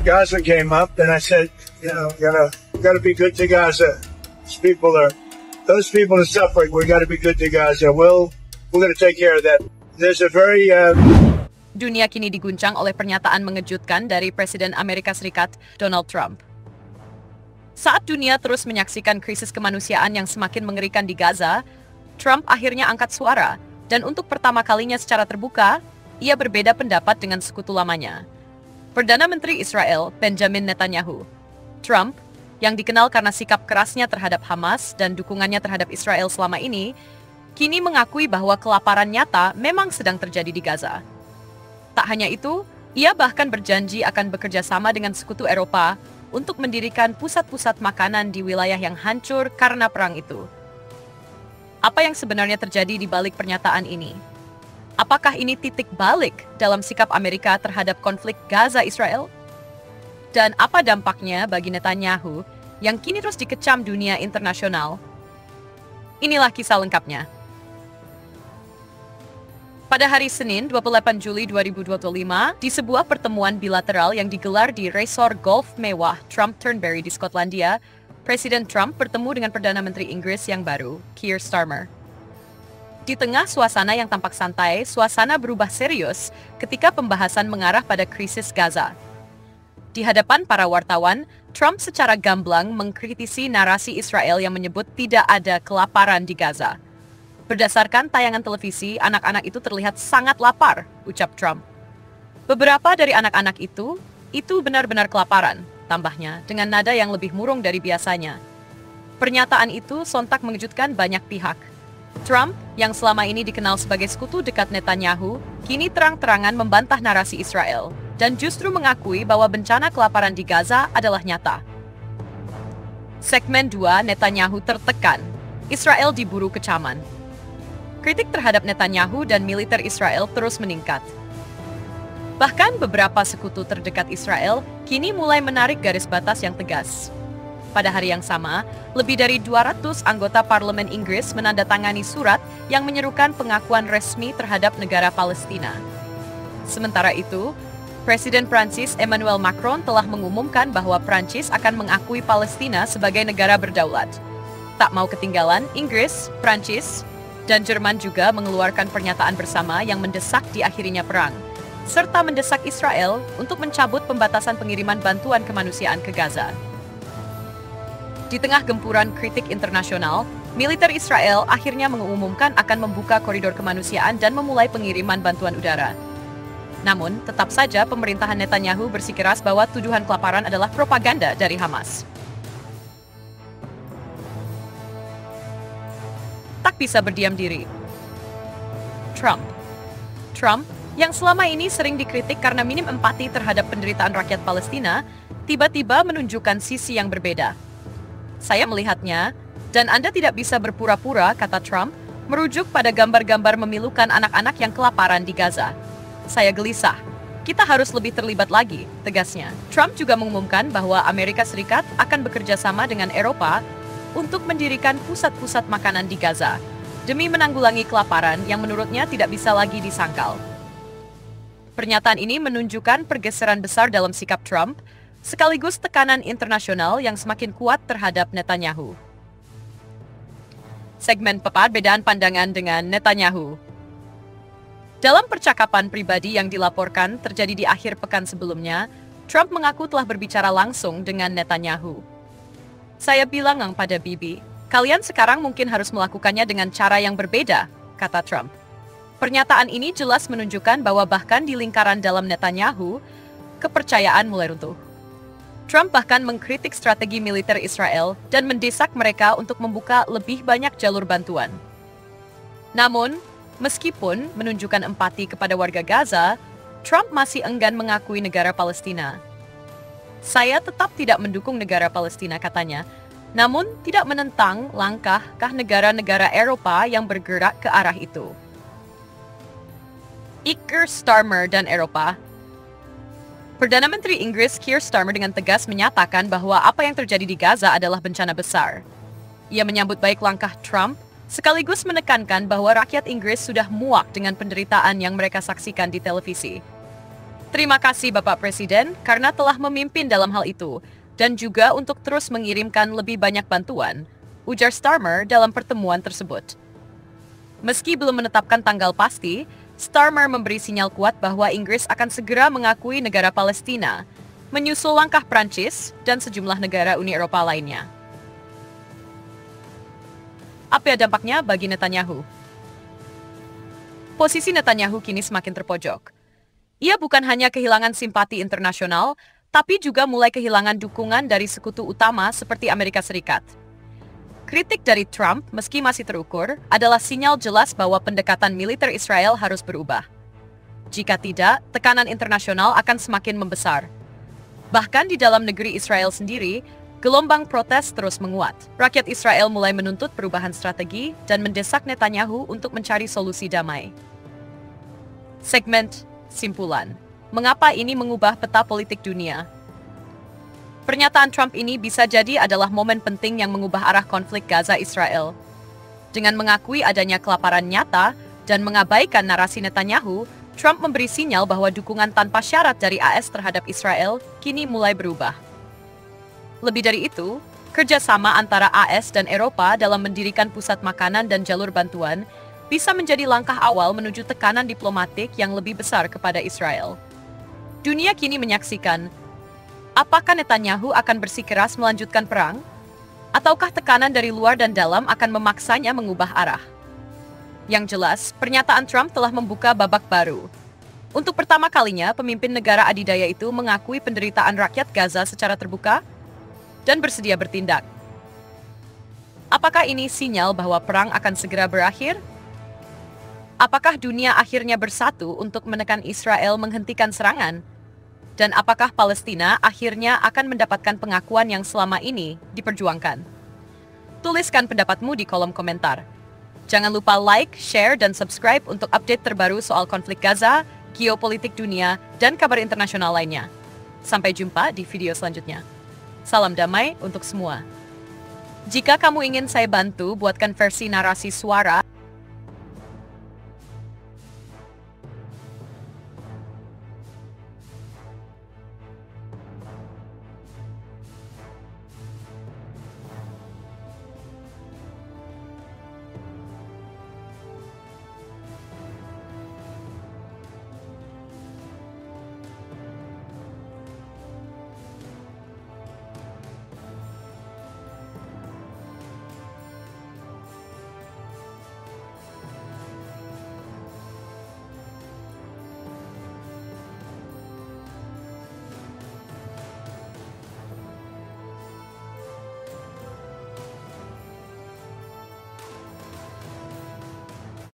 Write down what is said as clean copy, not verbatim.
Gaza came up, and I said, gotta be good to Gaza. Those people are suffering. We gotta be good to Gaza. We're gonna take care of that. There's a very Dunia kini diguncang oleh pernyataan mengejutkan dari Presiden Amerika Serikat, Donald Trump. Saat dunia terus menyaksikan krisis kemanusiaan yang semakin mengerikan di Gaza, Trump akhirnya angkat suara, dan untuk pertama kalinya secara terbuka, ia berbeda pendapat dengan sekutu lamanya. Perdana Menteri Israel, Benjamin Netanyahu. Trump, yang dikenal karena sikap kerasnya terhadap Hamas dan dukungannya terhadap Israel selama ini, kini mengakui bahwa kelaparan nyata memang sedang terjadi di Gaza. Tak hanya itu, ia bahkan berjanji akan bekerja sama dengan sekutu Eropa untuk mendirikan pusat-pusat makanan di wilayah yang hancur karena perang itu. Apa yang sebenarnya terjadi di balik pernyataan ini? Apakah ini titik balik dalam sikap Amerika terhadap konflik Gaza-Israel? Dan apa dampaknya bagi Netanyahu yang kini terus dikecam dunia internasional? Inilah kisah lengkapnya. Pada hari Senin, 28 Juli 2025, di sebuah pertemuan bilateral yang digelar di resort golf mewah Trump Turnberry di Skotlandia, Presiden Trump bertemu dengan Perdana Menteri Inggris yang baru, Keir Starmer. Di tengah suasana yang tampak santai, suasana berubah serius ketika pembahasan mengarah pada krisis Gaza. Di hadapan para wartawan, Trump secara gamblang mengkritisi narasi Israel yang menyebut tidak ada kelaparan di Gaza. Berdasarkan tayangan televisi, anak-anak itu terlihat sangat lapar, ucap Trump. Beberapa dari anak-anak itu benar-benar kelaparan, tambahnya, dengan nada yang lebih murung dari biasanya. Pernyataan itu sontak mengejutkan banyak pihak. Trump, yang selama ini dikenal sebagai sekutu dekat Netanyahu, kini terang-terangan membantah narasi Israel, dan justru mengakui bahwa bencana kelaparan di Gaza adalah nyata. Segmen 2, Netanyahu tertekan. Israel diburu kecaman. Kritik terhadap Netanyahu dan militer Israel terus meningkat. Bahkan beberapa sekutu terdekat Israel kini mulai menarik garis batas yang tegas. Pada hari yang sama, lebih dari 200 anggota parlemen Inggris menandatangani surat yang menyerukan pengakuan resmi terhadap negara Palestina. Sementara itu, Presiden Prancis Emmanuel Macron telah mengumumkan bahwa Prancis akan mengakui Palestina sebagai negara berdaulat. Tak mau ketinggalan, Inggris, Prancis, dan Jerman juga mengeluarkan pernyataan bersama yang mendesak diakhirinya perang, serta mendesak Israel untuk mencabut pembatasan pengiriman bantuan kemanusiaan ke Gaza. Di tengah gempuran kritik internasional, militer Israel akhirnya mengumumkan akan membuka koridor kemanusiaan dan memulai pengiriman bantuan udara. Namun, tetap saja pemerintahan Netanyahu bersikeras bahwa tuduhan kelaparan adalah propaganda dari Hamas. Tak bisa berdiam diri. Trump, yang selama ini sering dikritik karena minim empati terhadap penderitaan rakyat Palestina, tiba-tiba menunjukkan sisi yang berbeda. Saya melihatnya, dan Anda tidak bisa berpura-pura, kata Trump, merujuk pada gambar-gambar memilukan anak-anak yang kelaparan di Gaza. Saya gelisah. Kita harus lebih terlibat lagi, tegasnya. Trump juga mengumumkan bahwa Amerika Serikat akan bekerja sama dengan Eropa untuk mendirikan pusat-pusat makanan di Gaza, demi menanggulangi kelaparan yang menurutnya tidak bisa lagi disangkal. Pernyataan ini menunjukkan pergeseran besar dalam sikap Trump, sekaligus tekanan internasional yang semakin kuat terhadap Netanyahu. Segmen perbedaan pandangan dengan Netanyahu. Dalam percakapan pribadi yang dilaporkan terjadi di akhir pekan sebelumnya, Trump mengaku telah berbicara langsung dengan Netanyahu. Saya bilang pada Bibi, kalian sekarang mungkin harus melakukannya dengan cara yang berbeda, kata Trump. Pernyataan ini jelas menunjukkan bahwa bahkan di lingkaran dalam Netanyahu, kepercayaan mulai runtuh. Trump bahkan mengkritik strategi militer Israel dan mendesak mereka untuk membuka lebih banyak jalur bantuan. Namun, meskipun menunjukkan empati kepada warga Gaza, Trump masih enggan mengakui negara Palestina. Saya tetap tidak mendukung negara Palestina, katanya, namun tidak menentang langkah negara-negara Eropa yang bergerak ke arah itu. Keir Starmer dan Eropa. Perdana Menteri Inggris Keir Starmer dengan tegas menyatakan bahwa apa yang terjadi di Gaza adalah bencana besar. Ia menyambut baik langkah Trump, sekaligus menekankan bahwa rakyat Inggris sudah muak dengan penderitaan yang mereka saksikan di televisi. Terima kasih Bapak Presiden karena telah memimpin dalam hal itu dan juga untuk terus mengirimkan lebih banyak bantuan, ujar Starmer dalam pertemuan tersebut. Meski belum menetapkan tanggal pasti, Starmer memberi sinyal kuat bahwa Inggris akan segera mengakui negara Palestina, menyusul langkah Prancis dan sejumlah negara Uni Eropa lainnya. Apa dampaknya bagi Netanyahu? Posisi Netanyahu kini semakin terpojok. Ia bukan hanya kehilangan simpati internasional, tapi juga mulai kehilangan dukungan dari sekutu utama seperti Amerika Serikat. Kritik dari Trump, meski masih terukur, adalah sinyal jelas bahwa pendekatan militer Israel harus berubah. Jika tidak, tekanan internasional akan semakin membesar. Bahkan di dalam negeri Israel sendiri, gelombang protes terus menguat. Rakyat Israel mulai menuntut perubahan strategi dan mendesak Netanyahu untuk mencari solusi damai. Segmen Simpulan. Mengapa ini mengubah peta politik dunia? Pernyataan Trump ini bisa jadi adalah momen penting yang mengubah arah konflik Gaza-Israel. Dengan mengakui adanya kelaparan nyata dan mengabaikan narasi Netanyahu, Trump memberi sinyal bahwa dukungan tanpa syarat dari AS terhadap Israel kini mulai berubah. Lebih dari itu, kerjasama antara AS dan Eropa dalam mendirikan pusat makanan dan jalur bantuan bisa menjadi langkah awal menuju tekanan diplomatik yang lebih besar kepada Israel. Dunia kini menyaksikan, apakah Netanyahu akan bersikeras melanjutkan perang? Ataukah tekanan dari luar dan dalam akan memaksanya mengubah arah? Yang jelas, pernyataan Trump telah membuka babak baru. Untuk pertama kalinya, pemimpin negara adidaya itu mengakui penderitaan rakyat Gaza secara terbuka dan bersedia bertindak. Apakah ini sinyal bahwa perang akan segera berakhir? Apakah dunia akhirnya bersatu untuk menekan Israel menghentikan serangan? Dan apakah Palestina akhirnya akan mendapatkan pengakuan yang selama ini diperjuangkan? Tuliskan pendapatmu di kolom komentar. Jangan lupa like, share, dan subscribe untuk update terbaru soal konflik Gaza, geopolitik dunia, dan kabar internasional lainnya. Sampai jumpa di video selanjutnya. Salam damai untuk semua. Jika kamu ingin saya bantu buatkan versi narasi suara